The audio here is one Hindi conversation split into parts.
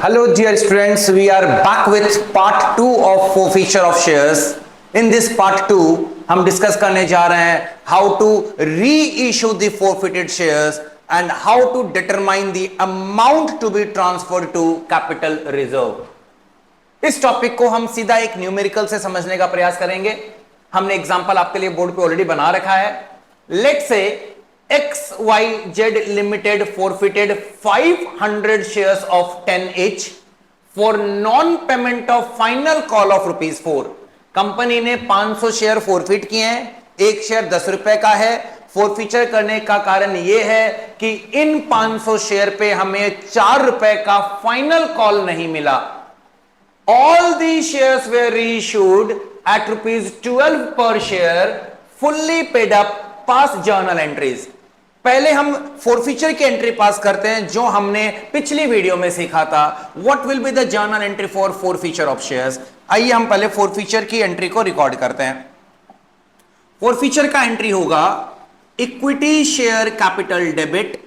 Hello dear students, we are back with part 2 of forfeiture of shares. In this part 2 हम डिस्कस करने जा रहे हैं how to reissue the forfeited shares and how to determine the amount to be transferred to capital reserve. इस टॉपिक को हम सीधा एक न्यूमेरिकल से समझने का प्रयास करेंगे. हमने एग्जांपल आपके लिए बोर्ड पे ऑलरेडी बना रखा है. Let's say XYZ Limited forfeited 500 shares of 10 each for non-payment of final call of ₹4. Company ने 500 शेयर फॉरफिट किए हैं. एक शेयर 10 रुपए का है. फॉरफीचर करने का कारण यह है कि इन 500 शेयर पे हमें 4 रुपए का फाइनल कॉल नहीं मिला. All these shares were reissued at ₹12 per share, fully paid up, past journal entries. पहले हम फॉरफीचर की एंट्री पास करते हैं जो हमने पिछली वीडियो में सीखा था. What will be the journal entry for forfeiture of shares. आइए हम पहले फॉरफीचर की एंट्री को रिकॉर्ड करते हैं. फॉरफीचर का एंट्री होगा इक्विटी शेयर कैपिटल डेबिट,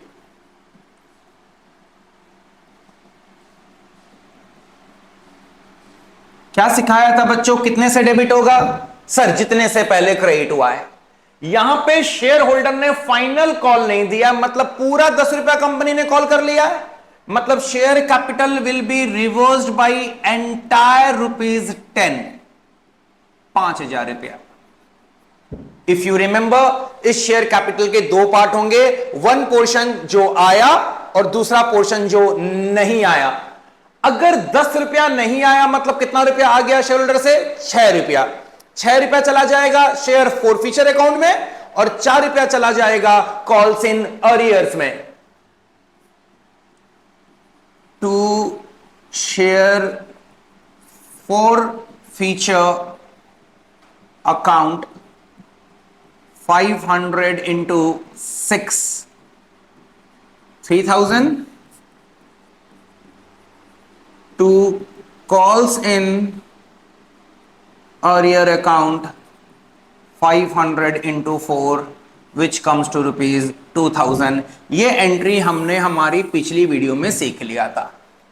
क्या सिखाया था बच्चों, कितने से डेबिट होगा सर, जितने से पहले क्रेडिट हुआ है. यहां पे शेयर होल्डर ने फाइनल कॉल नहीं दिया, मतलब पूरा 10 रुपया कंपनी ने कॉल कर लिया है, मतलब share capital will be reversed bye entire ₹10, 5,000 रुपया. इफ यू रिमेंबर, इस शेयर कैपिटल के दो पार्ट होंगे. वन पोर्शन जो आया और दूसरा पोर्शन जो नहीं आया. अगर 10 रुपया नहीं आया मतलब कितना रुपया आ गया शेयर होल्डर से, 6 रुपया. 6 रुपया चला जाएगा शेयर फॉरफीचर अकाउंट में और 4 रुपया चला जाएगा कॉल्स इन अरियर्स में. To share forfeiture account 500 into 6, 3,000. To calls in arrear account 500 into 4, which comes to ₹2,000. ये एंट्री हमने हमारी पिछली वीडियो में सीख लिया था.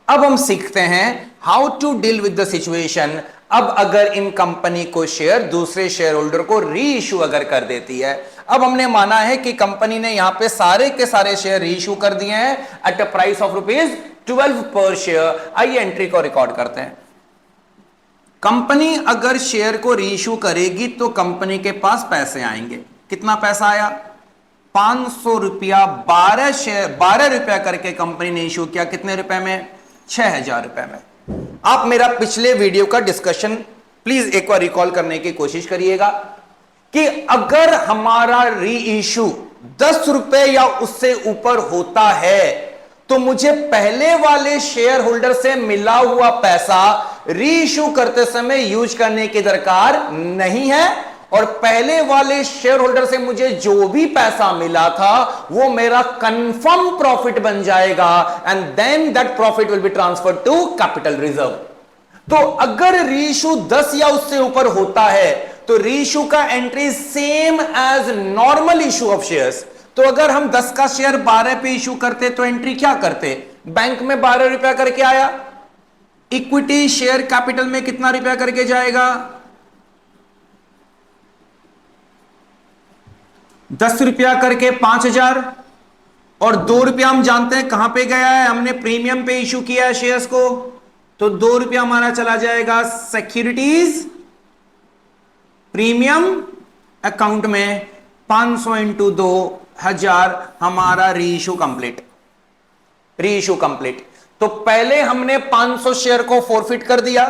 अब हम सीखते हैं how to deal with the situation. अब अगर इन कंपनी को शेयर दूसरे शेयर होल्डर को री इश्यू अगर कर देती है. अब हमने माना है कि कंपनी ने यहां पे सारे के सारे शेयर री इश्यू कर दिए हैं एट अ प्राइस ऑफ ₹12 पर शेयर. आइए एंट्री को रिकॉर्ड करते हैं. कंपनी अगर शेयर को रीइश्यू करेगी तो कंपनी के पास पैसे आएंगे. कितना पैसा आया, 500 रुपया. 12 रुपया करके कंपनी ने इश्यू किया. कितने रुपए में, 6,000 रुपए में. आप मेरा पिछले वीडियो का डिस्कशन प्लीज एक बार रिकॉल करने की कोशिश करिएगा कि अगर हमारा री इश्यू 10 रुपए या उससे ऊपर होता है तो मुझे पहले वाले शेयर होल्डर से मिला हुआ पैसा री इश्यू करते समय यूज करने की दरकार नहीं है. और पहले वाले शेयर होल्डर से मुझे जो भी पैसा मिला था वो मेरा कंफर्म प्रॉफिट बन जाएगा and then that profit will be transfer to capital reserve. तो अगर री इश्यू 10 या उससे ऊपर होता है तो री इश्यू का entry same as normal issue of shares. तो अगर हम 10 का शेयर 12 पे इश्यू करते तो एंट्री क्या करते, बैंक में 12 रुपया करके आया, इक्विटी शेयर कैपिटल में कितना रुपया करके जाएगा, 10 रुपया करके 5,000. और 2 रुपया हम जानते हैं कहां पे गया है, हमने प्रीमियम पे इश्यू किया है शेयर्स को, तो 2 रुपया हमारा चला जाएगा सिक्योरिटीज प्रीमियम अकाउंट में. 500 इंटू 2,000 हमारा रीइश्यू कंप्लीट. Reissue complete. तो पहले हमने 500 शेयर को फॉरफिट कर दिया,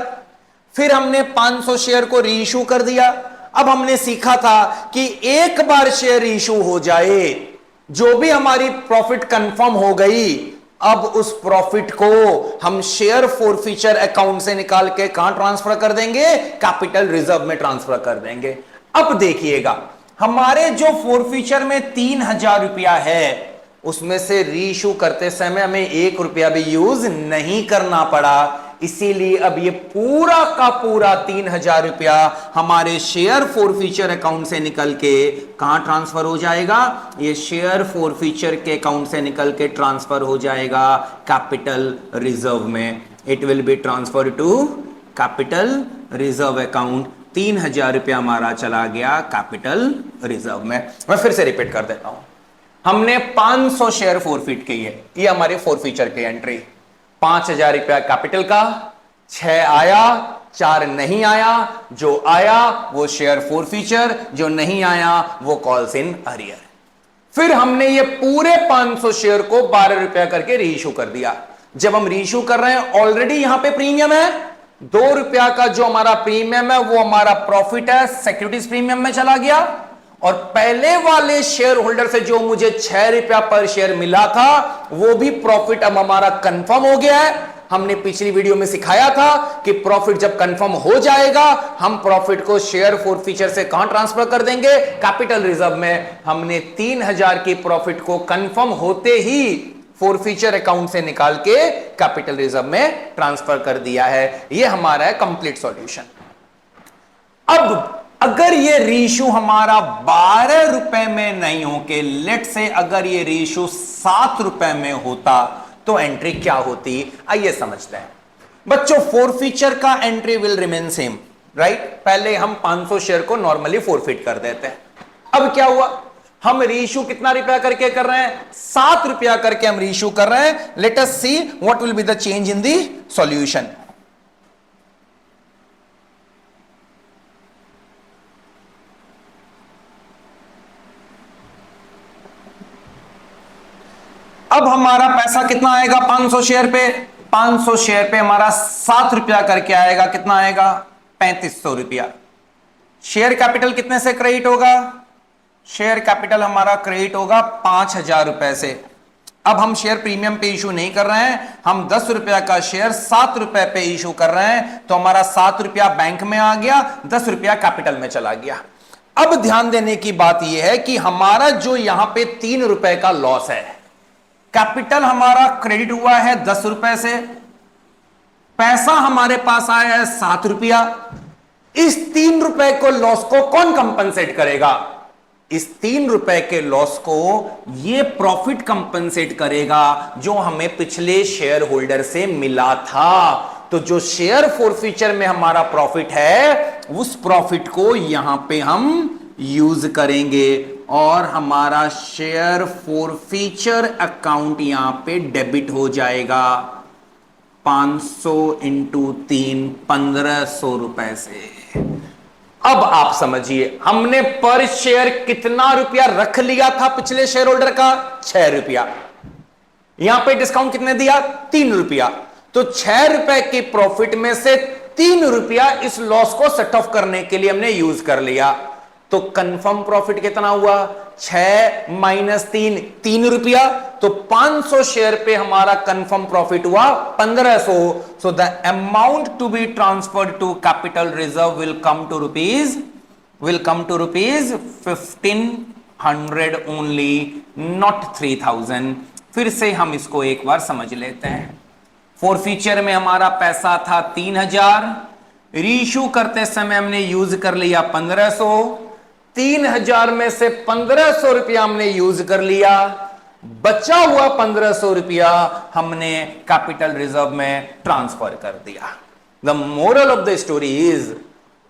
फिर हमने 500 शेयर को रीइश्यू कर दिया. अब हमने सीखा था कि एक बार शेयर इश्यू हो जाए, जो भी हमारी प्रॉफिट कंफर्म हो गई, अब उस प्रॉफिट को हम शेयर फॉरफीचर अकाउंट से निकाल के कहां ट्रांसफर कर देंगे, कैपिटल रिजर्व में ट्रांसफर कर देंगे. अब देखिएगा, हमारे जो फॉरफीचर में 3,000 रुपया है उसमें से रीइश्यू करते समय हमें 1 रुपया भी यूज नहीं करना पड़ा. इसीलिए अब ये पूरा का पूरा 3,000 रुपया हमारे शेयर फॉरफीचर अकाउंट से निकल के कहां ट्रांसफर हो जाएगा, ये शेयर फॉरफीचर के अकाउंट से निकल के ट्रांसफर हो जाएगा कैपिटल रिजर्व में. It will be transfer to capital reserve account. 3,000 रुपया हमारा चला गया कैपिटल रिजर्व में। मैं फिर से रिपीट कर देता हूं, हमने 500 शेयर फोरफिट की है, ये हमारे फोरफीचर की एंट्री। 5,000 रुपया कैपिटल का, 6 आया, 4 नहीं आया, जो आया वो शेयर फोरफीचर, जो नहीं आया वो कॉल्स इन अरियर। फिर हमने ये पूरे 500 शेयर को 12 रुपया करके रीइश्यू कर दिया। जब हम रीइश्यू कर रहे हैं, ऑलरेडी यहां पे प्रीमियम है, 2 रुपया का जो हमारा प्रीमियम है वो हमारा प्रॉफिट है, सिक्योरिटीज प्रीमियम में चला गया। और पहले वाले शेयर होल्डर से जो मुझे 6 रुपया पर शेयर मिला था वो भी प्रॉफिट अब हमारा कंफर्म हो गया है। हमने पिछली वीडियो में सिखाया था कि प्रॉफिट जब कंफर्म हो जाएगा हम प्रॉफिट को शेयर फोरफीचर से कहां ट्रांसफर कर देंगे, कैपिटल रिजर्व में। हमने 3,000 की प्रॉफिट को कंफर्म होते ही फोरफीचर अकाउंट से निकाल के कैपिटल रिजर्व में ट्रांसफर कर दिया है। यह हमारा है कंप्लीट सॉल्यूशन। अब अगर ये रीइश्यू हमारा 12 रुपए में नहीं हो के, लेट से अगर ये रीइश्यू 7 रुपए में होता तो एंट्री क्या होती, आइए समझते हैं। बच्चों फोरफीचर का entry will remain same, right. पहले हम 500 शेयर को नॉर्मली फोरफिट कर देते हैं। अब क्या हुआ, हम रीइश्यू कितना रुपया करके कर रहे हैं, 7 रुपया करके हम रीइश्यू कर रहे हैं। Let us see what will be the change in the solution. अब हमारा पैसा कितना आएगा 500 शेयर पे, 500 शेयर पे हमारा 7 रुपया करके आएगा, कितना आएगा 3500 रुपया। शेयर कैपिटल कितने से क्रेडिट होगा, शेयर कैपिटल हमारा क्रेडिट होगा 5,000 रुपए से। अब हम शेयर प्रीमियम पे इशू नहीं कर रहे हैं, हम 10 रुपया का शेयर 7 रुपए पे इशू कर रहे हैं, तो हमारा 7 रुपया बैंक में आ गया, 10 रुपया कैपिटल में चला गया। अब ध्यान देने की बात यह है कि हमारा जो यहां पे 3 रुपए का लॉस है, कैपिटल हमारा क्रेडिट हुआ है 10 रुपए से, पैसा हमारे पास आया है 7 रुपया। इस 3 रुपए को लॉस को कौन कंपनसेट करेगा, इस 3 रुपए के लॉस को ये प्रॉफिट कंपनसेट करेगा जो हमें पिछले शेयर होल्डर से मिला था। तो जो शेयर फोरफीचर में हमारा प्रॉफिट है उस प्रॉफिट को यहां पे हम यूज करेंगे और हमारा शेयर फोरफीचर अकाउंट यहां पे डेबिट हो जाएगा 500 इंटू 3, 1,500 रुपए से। अब आप समझिए, हमने पर शेयर कितना रुपया रख लिया था पिछले शेयर होल्डर का, 6 रुपया। यहां पे डिस्काउंट कितने दिया, 3 रुपया। तो 6 रुपए के प्रॉफिट में से 3 रुपया इस लॉस को सेट ऑफ करने के लिए हमने यूज कर लिया। तो कंफर्म प्रॉफिट कितना हुआ, 6 माइनस 3, 3 रुपया। तो 500 शेयर पे हमारा कंफर्म प्रॉफिट हुआ 1,500। So the amount to be transferred to capital reserve will come to rupees 1,500 only, not 3,000। फिर से हम इसको एक बार समझ लेते हैं। फोरफीचर में हमारा पैसा था 3,000, रीइश्यू करते समय हमने यूज कर लिया 1,500, 3,000 में से 1,500 रुपया हमने यूज कर लिया, बचा हुआ 1,500 रुपया हमने कैपिटल रिजर्व में ट्रांसफर कर दिया। The moral of the story is,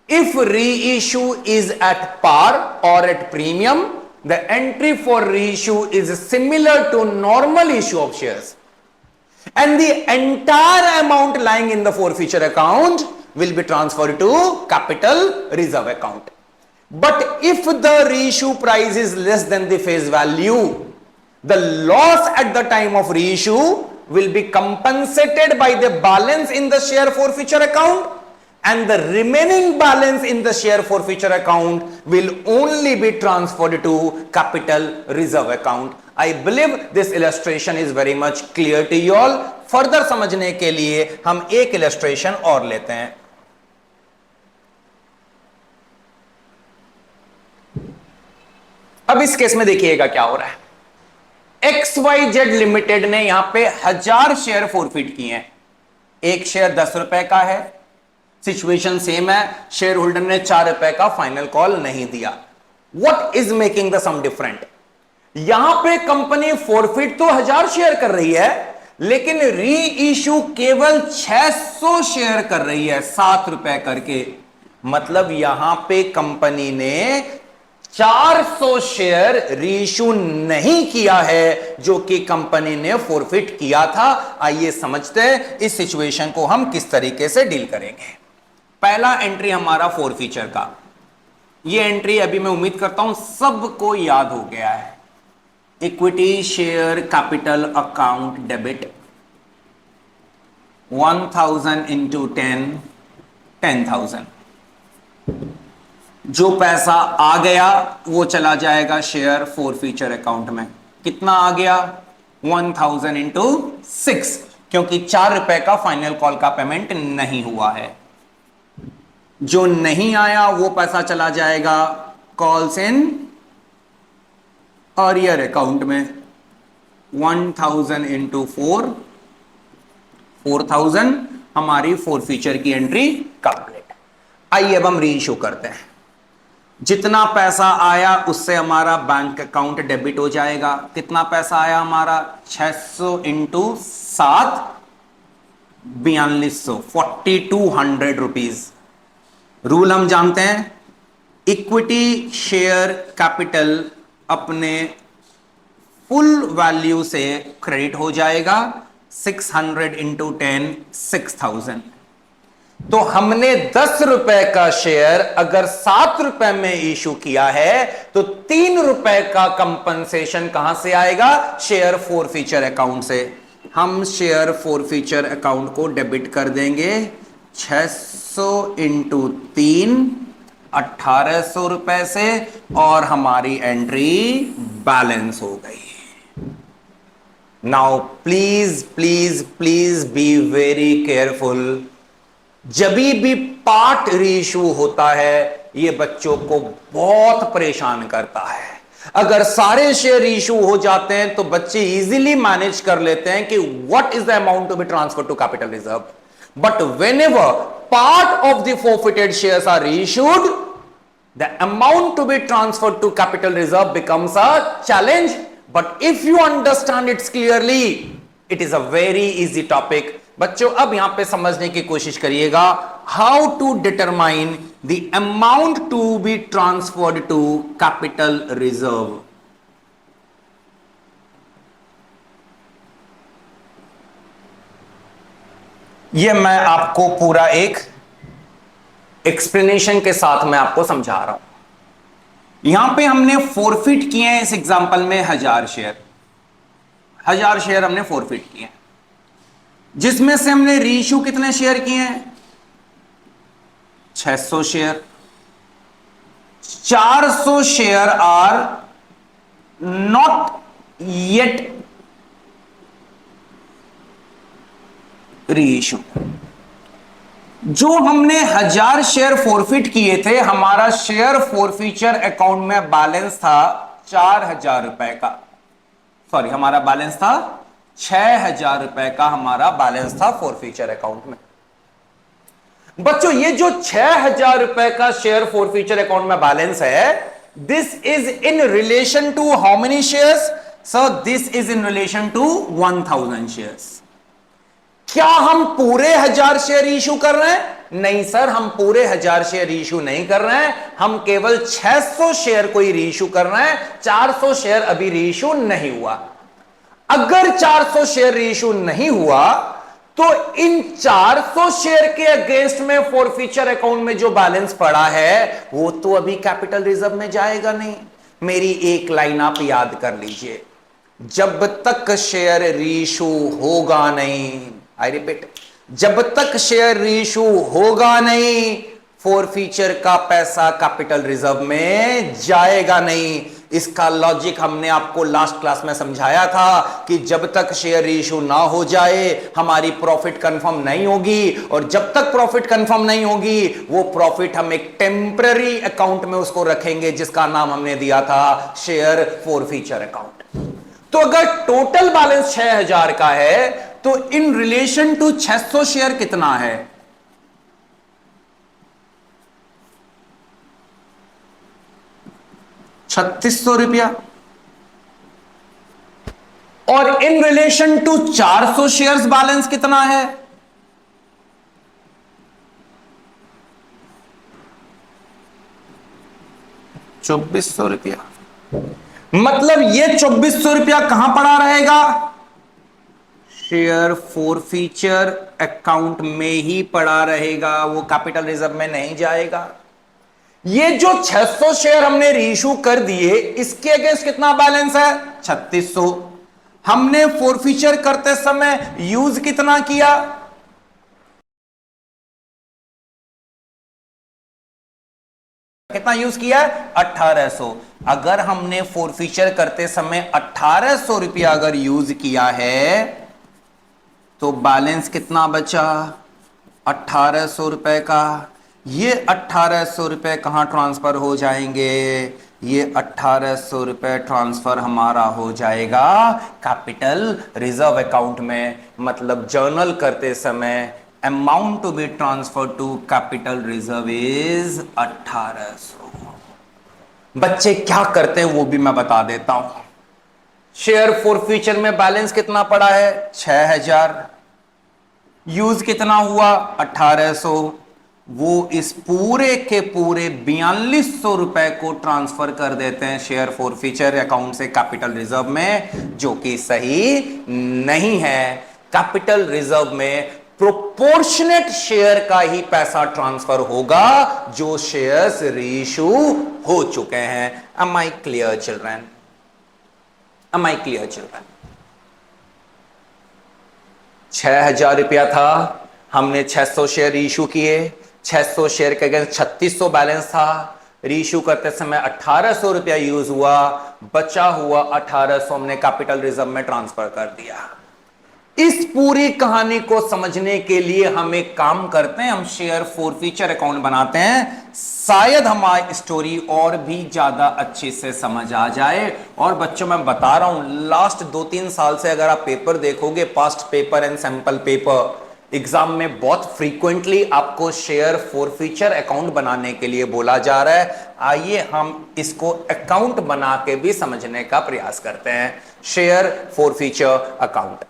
if reissue is at par और at premium, the entry for reissue is similar to normal issue of shares and the entire amount lying in the forfeiture account will be transferred to capital reserve account. But if the reissue price is less than the face value, the loss at the time of reissue will be compensated by the balance in the share forfeiture account, and the remaining balance in the share forfeiture account will only be transferred to capital reserve account. I believe this illustration is very much clear to you all. Further समझने के लिए हम एक इलस्ट्रेशन और लेते हैं। अब इस केस में देखिएगा क्या हो रहा है। XYZ लिमिटेड ने यहां पे 1000 शेयर फोरफिट किए हैं, एक शेयर 10 रुपए का है, सिचुएशन सेम है, शेयर होल्डर ने 4 रुपए का फाइनल कॉल नहीं दिया। What is making the sum different, यहां पे कंपनी फोरफिट तो 1000 शेयर कर रही है, लेकिन री इशू केवल 600 शेयर कर रही है, 7 रुपए करके। मतलब यहां पे कंपनी ने 400 शेयर रीइश्यू नहीं किया है, जो कि कंपनी ने फोरफिट किया था। आइए समझते हैं इस सिचुएशन को हम किस तरीके से डील करेंगे। पहला एंट्री हमारा फोर फीचर का, ये एंट्री अभी मैं उम्मीद करता हूं सबको याद हो गया है। Equity share capital account debit 1000 into 10, 10,000। जो पैसा आ गया वो चला जाएगा शेयर फोर फीचर अकाउंट में। कितना आ गया? 1000 इंटू 6, क्योंकि 4 रुपए का फाइनल कॉल का पेमेंट नहीं हुआ है। जो नहीं आया वो पैसा चला जाएगा कॉल्स इन अर्लियर अकाउंट में। 1000 इंटू 4, 4000 हमारी फोर फीचर की एंट्री कंप्लीट। आइए अब हम रीइश्यू करते हैं। जितना पैसा आया उससे हमारा बैंक अकाउंट डेबिट हो जाएगा। कितना पैसा आया हमारा? 600 इंटू 7, 4200, 4200 रुपीज। रूल हम जानते हैं, इक्विटी शेयर कैपिटल अपने फुल वैल्यू से क्रेडिट हो जाएगा। 600 इंटू 10, 6000। तो हमने 10 रुपए का शेयर अगर 7 रुपए में इशू किया है तो 3 रुपए का कंपनसेशन कहां से आएगा? शेयर फोर फीचर अकाउंट से। हम शेयर फोर फीचर अकाउंट को डेबिट कर देंगे। 600 इंटू 3, 1800 रुपए से, और हमारी एंट्री बैलेंस हो गई। Now please please please be very careful. जब भी पार्ट रीइश्यू होता है ये बच्चों को बहुत परेशान करता है। अगर सारे शेयर इशू हो जाते हैं तो बच्चे इजीली मैनेज कर लेते हैं कि what is the amount to be transfer to capital reserve. But whenever part of the forfeited shares are reissued, the amount to be transferred to capital reserve becomes a challenge. But if you understand it clearly, it is a very easy topic. बच्चों अब यहां पे समझने की कोशिश करिएगा, how to determine the amount to be transferred to capital reserve. ये मैं आपको पूरा एक एक्सप्लेनेशन के साथ मैं आपको समझा रहा हूं। यहां पे हमने फोरफिट किए हैं इस एग्जांपल में 1000 शेयर। 1000 शेयर हमने फोरफिट किए हैं, जिसमें से हमने रीइश्यू कितने शेयर किए हैं? 600 share. 400 share are not yet reissue. जो हमने 1000 शेयर फोरफिट किए थे, हमारा शेयर फोरफीचर अकाउंट में बैलेंस था 4000 रुपए का। सॉरी, हमारा बैलेंस था 6000 रुपए का, हमारा बैलेंस था फोरफीचर अकाउंट में। बच्चों ये जो 6000 रुपए का शेयर फोरफीचर अकाउंट में बैलेंस है, this is in relation to how many shares? Sir this is in relation to 1000 shares. क्या हम पूरे 1000 शेयर इशू कर रहे हैं? नहीं सर, हम पूरे 1000 शेयर इशू नहीं कर रहे हैं। हम केवल 600 शेयर को ही रीइश्यू कर रहे हैं। 400 शेयर अभी रीइश्यू नहीं हुआ। अगर 400 शेयर रीइश्यू नहीं हुआ तो इन 400 शेयर के अगेंस्ट में फोरफीचर अकाउंट में जो बैलेंस पड़ा है वो तो अभी कैपिटल रिजर्व में जाएगा नहीं। मेरी एक लाइन आप याद कर लीजिए, जब तक शेयर रीइश्यू होगा नहीं, आई रिपीट, जब तक शेयर रीइश्यू होगा नहीं, फोरफीचर का पैसा कैपिटल रिजर्व में जाएगा नहीं। इसका लॉजिक हमने आपको लास्ट क्लास में समझाया था कि जब तक शेयर रीइश्यू ना हो जाए हमारी प्रॉफिट कंफर्म नहीं होगी, और जब तक प्रॉफिट कंफर्म नहीं होगी वो प्रॉफिट हम एक टेम्पररी अकाउंट में उसको रखेंगे, जिसका नाम हमने दिया था शेयर फोरफीचर अकाउंट। तो अगर टोटल बैलेंस 6000 का है तो इन रिलेशन टू 600 शेयर कितना है? 3600 रुपया। और in relation to 400 shares balance कितना है? 2400 रुपया। मतलब ये 2400 रुपया कहां पड़ा रहेगा? शेयर फॉरफीचर अकाउंट में ही पड़ा रहेगा, वो कैपिटल रिजर्व में नहीं जाएगा। ये जो 600 शेयर हमने रीइश्यू कर दिए, इसके अगेंस्ट कितना बैलेंस है? 3600। हमने फॉरफीचर करते समय यूज कितना किया? कितना यूज किया है? 1800। अगर हमने फॉरफीचर करते समय 1800 रुपया अगर यूज किया है तो बैलेंस कितना बचा? 1800 रुपए का। ये 1800 रुपए कहां ट्रांसफर हो जाएंगे? ये 1800 रुपए ट्रांसफर हमारा हो जाएगा कैपिटल रिजर्व अकाउंट में। मतलब जर्नल करते समय amount to be transfer to capital reserve is 1800। बच्चे क्या करते हैं वो भी मैं बता देता हूं। शेयर फॉरफीचर में बैलेंस कितना पड़ा है? 6000। यूज कितना हुआ? 1800। वो इस पूरे के पूरे 4200 रुपए को ट्रांसफर कर देते हैं शेयर फॉरफीचर अकाउंट से कैपिटल रिजर्व में, जो कि सही नहीं है। कैपिटल रिजर्व में प्रोपोर्शनेट शेयर का ही पैसा ट्रांसफर होगा जो शेयर्स रीइश्यू हो चुके हैं। Am I clear children? Am I clear children? 6000 रुपया था, हमने 600 शेयर रीइश्यू किए। 600 शेयर के अगेंस्ट 3600 बैलेंस था। रीइश्यू करते समय 1800 रुपया यूज हुआ, बचा हुआ 1800 हमने कैपिटल रिजर्व में ट्रांसफर कर दिया। इस पूरी कहानी को समझने के लिए हम एक काम करते हैं, हम शेयर फॉरफीचर अकाउंट बनाते हैं, शायद हमारी स्टोरी और भी ज्यादा अच्छे से समझ आ जाए। और बच्चों मैं बता रहा हूं, लास्ट 2-3 साल से अगर आप पेपर देखोगे, past paper and sample paper, exam में बहुत फ्रीक्वेंटली आपको शेयर फॉरफीचर अकाउंट बनाने के लिए बोला जा रहा है। आइए हम इसको अकाउंट बना के भी समझने का प्रयास करते हैं। शेयर फॉरफीचर अकाउंट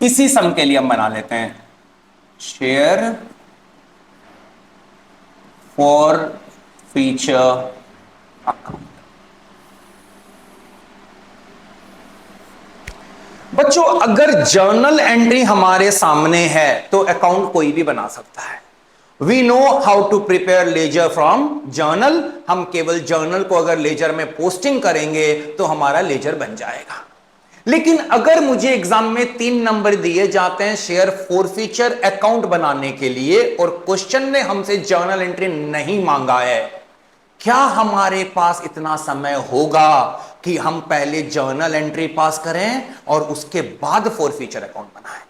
इसी सम के लिए हम बना लेते हैं, शेयर फॉरफीचर अकाउंट। बच्चों अगर जर्नल एंट्री हमारे सामने है तो अकाउंट कोई भी बना सकता है। We know how to prepare ledger from journal. हम केवल जर्नल को अगर लेजर में पोस्टिंग करेंगे तो हमारा लेजर बन जाएगा। लेकिन अगर मुझे एग्जाम में 3 नंबर दिए जाते हैं शेयर फॉरफीचर अकाउंट बनाने के लिए और क्वेश्चन ने हमसे जर्नल एंट्री नहीं मांगा है, क्या हमारे पास इतना समय होगा कि हम पहले जर्नल एंट्री पास करें और उसके बाद फॉरफीचर अकाउंट बनाएं?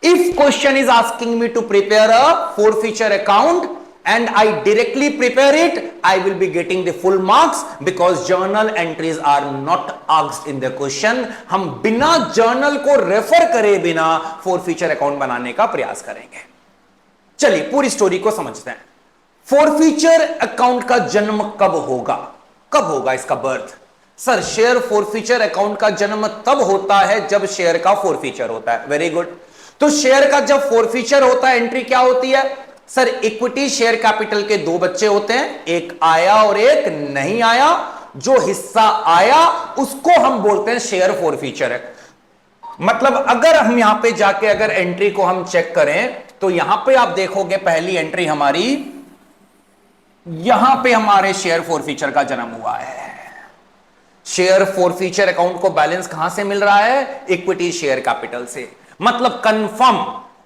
If question is asking me to prepare a forfeiture account and I directly prepare it, I will be getting the full marks because journal entries are not asked in the question. हम बिना जर्नल को रेफर करे बिना फॉरफीचर अकाउंट बनाने का प्रयास करेंगे। चलिए पूरी स्टोरी को समझते हैं। फॉरफीचर अकाउंट का जन्म कब होगा? कब होगा इसका birth? Sir share forfeiture account का जन्म तब होता है जब शेयर का फॉरफीचर होता है। Very good. तो शेयर का जब फॉरफीचर होता है एंट्री क्या होती है? सर इक्विटी शेयर कैपिटल के 2 बच्चे होते हैं, एक आया और एक नहीं आया। जो हिस्सा आया उसको हम बोलते हैं शेयर फॉरफीचर। मतलब अगर हम यहां पे जाके अगर एंट्री को हम चेक करें तो यहां पे आप देखोगे पहली एंट्री हमारी, यहां पे हमारे शेयर फॉरफीचर का जन्म हुआ है। शेयर फॉरफीचर अकाउंट को बैलेंस कहां से मिल रहा है? इक्विटी शेयर कैपिटल से। मतलब कंफर्म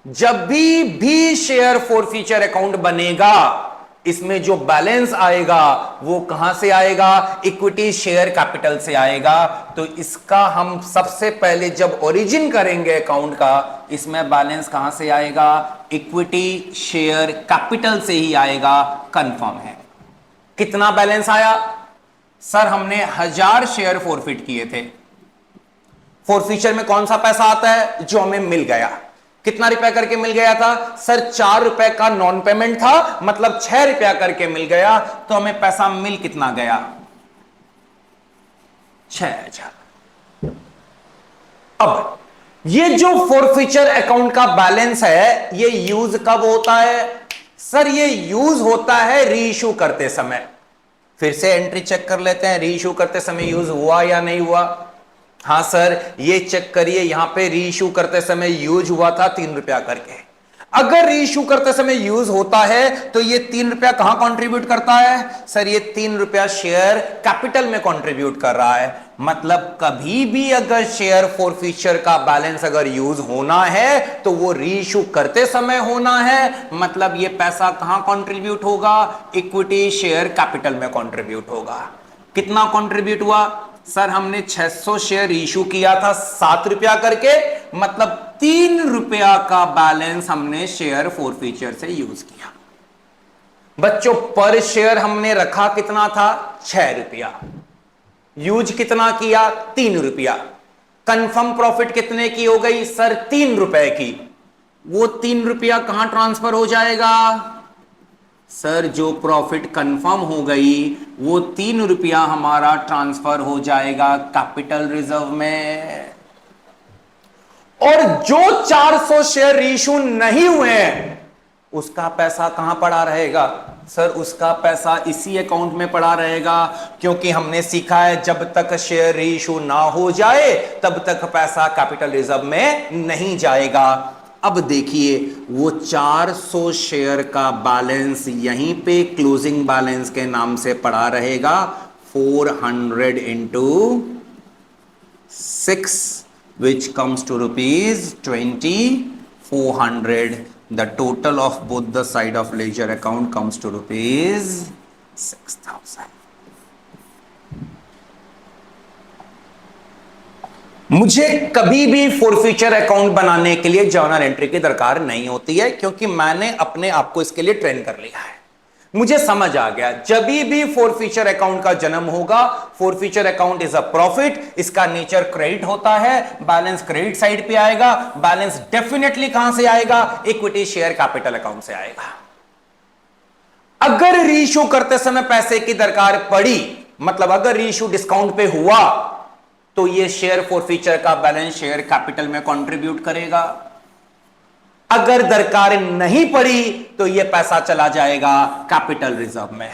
जब भी शेयर फॉरफीचर अकाउंट बनेगा इसमें जो बैलेंस आएगा वो कहां से आएगा? इक्विटी शेयर कैपिटल से आएगा। तो इसका हम सबसे पहले जब ओरिजिन करेंगे अकाउंट का, इसमें बैलेंस कहां से आएगा? इक्विटी शेयर कैपिटल से ही आएगा। कंफर्म है। कितना बैलेंस आया? सर हमने 1000 शेयर फॉरफिट किए थे। फॉरफीचर में कौन सा पैसा आता है? जो हमें मिल गया। कितना रुपया करके मिल गया था? सर 4 रुपए का नॉन पेमेंट था, मतलब 6 रुपया करके मिल गया। तो हमें पैसा मिल कितना गया? 6,000। अब ये जो फोरफीचर अकाउंट का बैलेंस है ये यूज कब होता है? सर ये यूज होता है री इशू करते समय। फिर से एंट्री चेक कर लेते हैं, री इशू करते समय यूज हुआ या नहीं हुआ। हां सर, ये चेक करिए, यहां पे री इशू करते समय यूज हुआ था 3 रुपया करके। अगर री इशू करते समय यूज होता है तो ये 3 रुपया कहां कंट्रीब्यूट करता है? सर ये 3 रुपया शेयर कैपिटल में कंट्रीब्यूट कर रहा है। मतलब कभी भी अगर शेयर फॉरफीचर का बैलेंस अगर यूज होना है तो वो री इशू करते समय होना है। मतलब ये पैसा कहां कंट्रीब्यूट होगा? इक्विटी शेयर कैपिटल में कंट्रीब्यूट होगा। कितना कंट्रीब्यूट हुआ? सर हमने 600 शेयर इशू किया था 7 रुपया करके, मतलब 3 रुपया का बैलेंस हमने शेयर फॉरफीचर से यूज किया। बच्चों पर शेयर हमने रखा कितना था? 6 रुपया। यूज कितना किया? 3 रुपया। कंफर्म प्रॉफिट कितने की हो गई? सर 3 रुपए की। वो 3 रुपया कहां ट्रांसफर हो जाएगा? सर जो प्रॉफिट कंफर्म हो गई वो 3 रुपया हमारा ट्रांसफर हो जाएगा कैपिटल रिजर्व में। और जो 400 शेयर इशू नहीं हुए हैं उसका पैसा कहां पड़ा रहेगा? सर उसका पैसा इसी अकाउंट में पड़ा रहेगा, क्योंकि हमने सीखा है जब तक शेयर इशू ना हो जाए तब तक पैसा कैपिटल रिजर्व में नहीं जाएगा। अब देखिए वो 400 शेयर का बैलेंस यहीं पे क्लोजिंग बैलेंस के नाम से पड़ा रहेगा। 400 into 6 which comes to rupees 2,400. The total of both the side of ledger account comes to rupees 6,000. मुझे कभी भी फॉरफीचर अकाउंट बनाने के लिए जर्नल एंट्री की दरकार नहीं होती है, क्योंकि मैंने अपने आप को इसके लिए ट्रेन कर लिया है। मुझे समझ आ गया जब भी फॉरफीचर अकाउंट का जन्म होगा, forfeiture account is a profit, इसका नेचर क्रेडिट होता है, बैलेंस क्रेडिट साइड पे आएगा। बैलेंस डेफिनेटली कहां से आएगा? इक्विटी शेयर कैपिटल अकाउंट से आएगा। अगर रीइश्यू करते समय पैसे की दरकार पड़ी, मतलब अगर रीइश्यू डिस्काउंट पे हुआ, तो ये शेयर फॉरफीचर का बैलेंस शेयर कैपिटल में कंट्रीब्यूट करेगा। अगर दरकार नहीं पड़ी तो ये पैसा चला जाएगा कैपिटल रिजर्व में।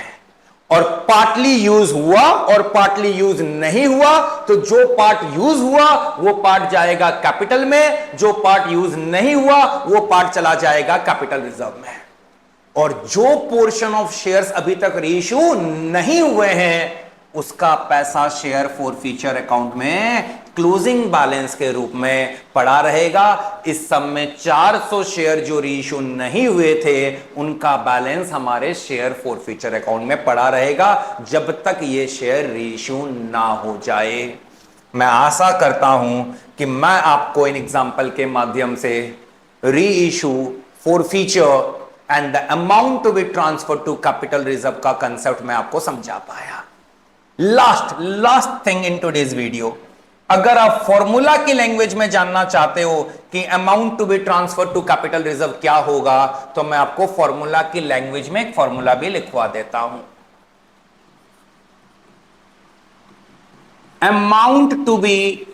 और पार्टली यूज हुआ और पार्टली यूज नहीं हुआ तो जो पार्ट यूज हुआ वो पार्ट जाएगा कैपिटल में, जो पार्ट यूज नहीं हुआ वो पार्ट चला जाएगा कैपिटल रिजर्व में। और जो पोर्शन ऑफ शेयर्स अभी तक रीइश्यू नहीं हुए हैं उसका पैसा शेयर फॉरफीचर अकाउंट में क्लोजिंग बैलेंस के रूप में पड़ा रहेगा। इस सब में 400 शेयर जो रीइश्यू नहीं हुए थे उनका बैलेंस हमारे शेयर फॉरफीचर अकाउंट में पड़ा रहेगा जब तक ये शेयर रीइश्यू ना हो जाए। मैं आशा करता हूं कि मैं आपको इन एग्जाम्पल के माध्यम से reissue, forfeiture and the amount to be transfer to capital reserve का कंसेप्ट मैं आपको समझा पाया। Last thing in today's video, अगर आप फॉर्मूला की लैंग्वेज में जानना चाहते हो कि amount to be transfer to capital reserve क्या होगा, तो मैं आपको फॉर्मूला की लैंग्वेज में एक फॉर्मूला भी लिखवा देता हूं। Amount to be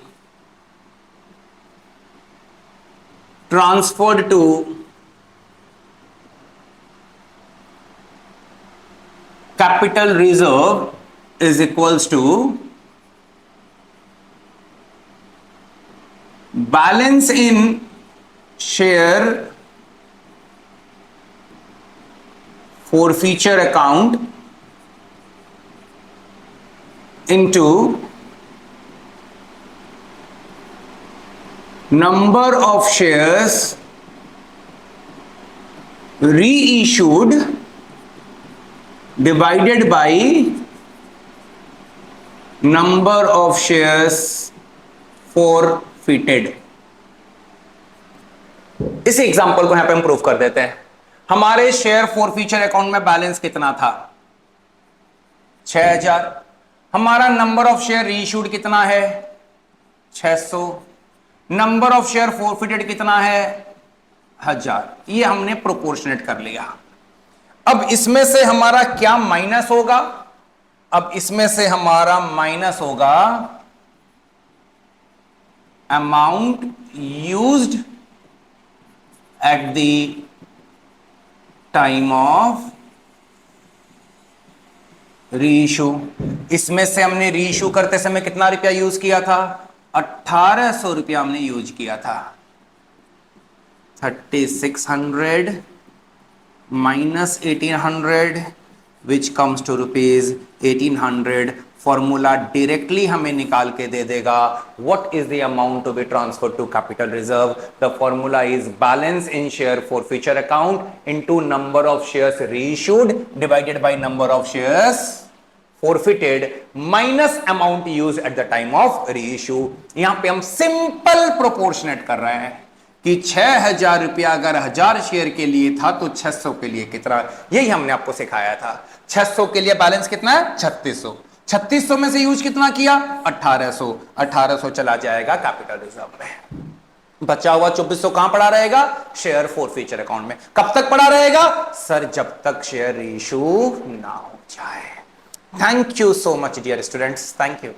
transferred to capital reserve is equals to balance in share forfeiture account into number of shares reissued divided by number of shares forfeited. इस एग्जांपल को यहां पे हम प्रूव कर देते हैं। हमारे शेयर फॉरफीचर अकाउंट में बैलेंस कितना था? 6,000। हमारा नंबर ऑफ शेयर रीइश्यूड कितना है? 600। नंबर ऑफ शेयर फॉरफिटेड कितना है? 1000। ये हमने प्रोपोर्शनेट कर लिया। अब इसमें से हमारा क्या माइनस होगा? अब इसमें से हमारा माइनस होगा amount used at the time of reissue. इसमें से हमने रीइशू करते समय कितना रुपया यूज किया था? 1800 रुपया हमने यूज किया था। 3600 minus 1800 which comes to rupees 1800। Formula directly हमें निकाल के दे देगा what is the amount to be transferred to capital reserve। the formula is balance in share forfeiture account into number of shares reissued divided by number of shares forfeited minus amount used at the time of reissue। यहां पे हम सिंपल प्रोपोर्शनेट कर रहे हैं कि 6000 रुपया अगर 1000 शेयर के लिए था तो 600 के लिए कितना, यही हमने आपको सिखाया था। 600 के लिए बैलेंस कितना है? 3600। 3600 में से यूज कितना किया? 1800। 1800 चला जाएगा कैपिटल रिजर्व में। बचा हुआ 2400 कहां पड़ा रहेगा? शेयर फॉरफीचर अकाउंट में। कब तक पड़ा रहेगा? सर जब तक शेयर इशू ना हो जाए। Thank you so much dear students, thank you.